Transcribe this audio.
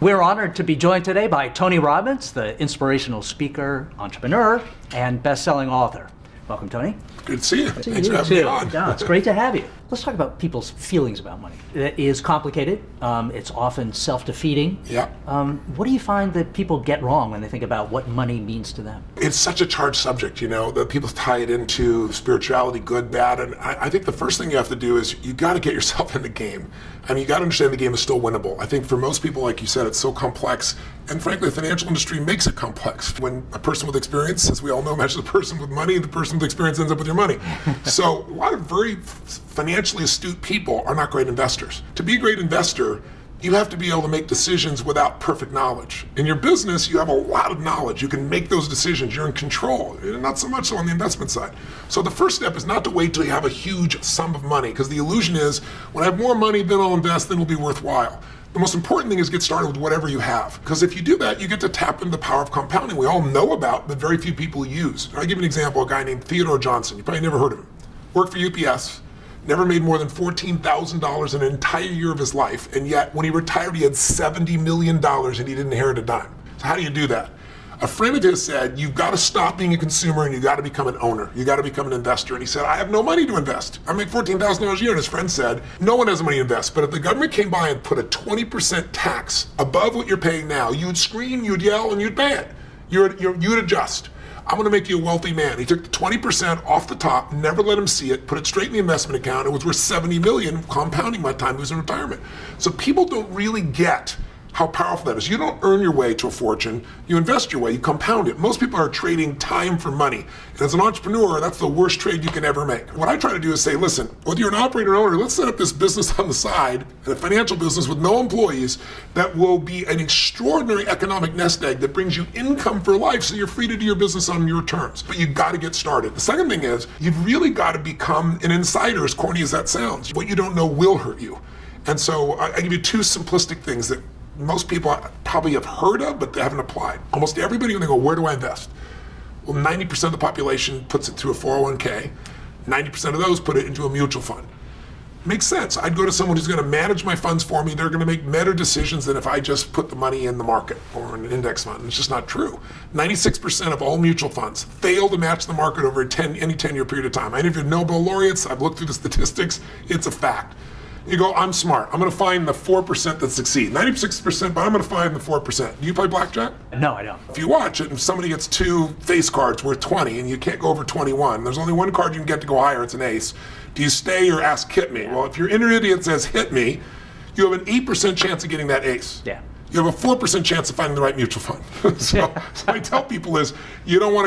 We're honored to be joined today by Tony Robbins, the inspirational speaker, entrepreneur, and best-selling author. Welcome, Tony. Good to see you. Thanks for having me on. No, it's great to have you. Let's talk about people's feelings about money. It is complicated. It's often self-defeating. Yeah. What do you find that people get wrong when they think about what money means to them? It's such a charged subject, you know, that people tie it into spirituality, good, bad, and I think the first thing you have to do is you got to get yourself in the game. I mean, you got to understand the game is still winnable. I think for most people, like you said, it's so complex, and frankly, the financial industry makes it complex. When a person with experience, as we all know, matches a person with money, the person with experience ends up with your money. So a lot of very financially astute people are not great investors. To be a great investor, you have to be able to make decisions without perfect knowledge. In your business, you have a lot of knowledge. You can make those decisions. You're in control. Not so much so on the investment side. So the first step is not to wait till you have a huge sum of money, because the illusion is, when I have more money, then I'll invest, then it'll be worthwhile. The most important thing is get started with whatever you have, because if you do that, you get to tap into the power of compounding we all know about, but very few people use. I'll give you an example, a guy named Theodore Johnson. You probably never heard of him. Worked for UPS. Never made more than $14,000 in an entire year of his life, and yet when he retired he had $70 million and he didn't inherit a dime. So how do you do that? A friend of his said, you've got to stop being a consumer and you've got to become an owner. You've got to become an investor. And he said, I have no money to invest. I make $14,000 a year. And his friend said, no one has the money to invest, but if the government came by and put a 20% tax above what you're paying now, you'd scream, you'd yell, and you'd pay it. You'd adjust. I'm going to make you a wealthy man. He took the 20% off the top, never let him see it, put it straight in the investment account. It was worth $70 million, compounding by the time he was in retirement. So people don't really get how powerful that is. You don't earn your way to a fortune, you invest your way, you compound it. Most people are trading time for money. And as an entrepreneur, that's the worst trade you can ever make. What I try to do is say, listen, whether you're an operator or owner, let's set up this business on the side, a financial business with no employees, that will be an extraordinary economic nest egg that brings you income for life, so you're free to do your business on your terms. But you've got to get started. The second thing is, you've really got to become an insider, as corny as that sounds. What you don't know will hurt you. And so I give you two simplistic things that most people probably have heard of, but they haven't applied. Almost everybody, when they go, where do I invest? Well, 90% of the population puts it through a 401k. 90% of those put it into a mutual fund. Makes sense. I'd go to someone who's going to manage my funds for me. They're going to make better decisions than if I just put the money in the market or in an index fund. It's just not true. 96% of all mutual funds fail to match the market over any 10-year period of time. Any of your Nobel laureates, I've looked through the statistics, it's a fact. You go, I'm smart. I'm going to find the 4% that succeed. 96%, but I'm going to find the 4%. Do you play blackjack? No, I don't. If you watch it and somebody gets two face cards worth 20 and you can't go over 21, there's only one card you can get to go higher, it's an ace. Do you stay or ask hit me? Well, if your inner idiot says hit me, you have an 8% chance of getting that ace. Yeah. You have a 4% chance of finding the right mutual fund. So what I tell people is, you don't want to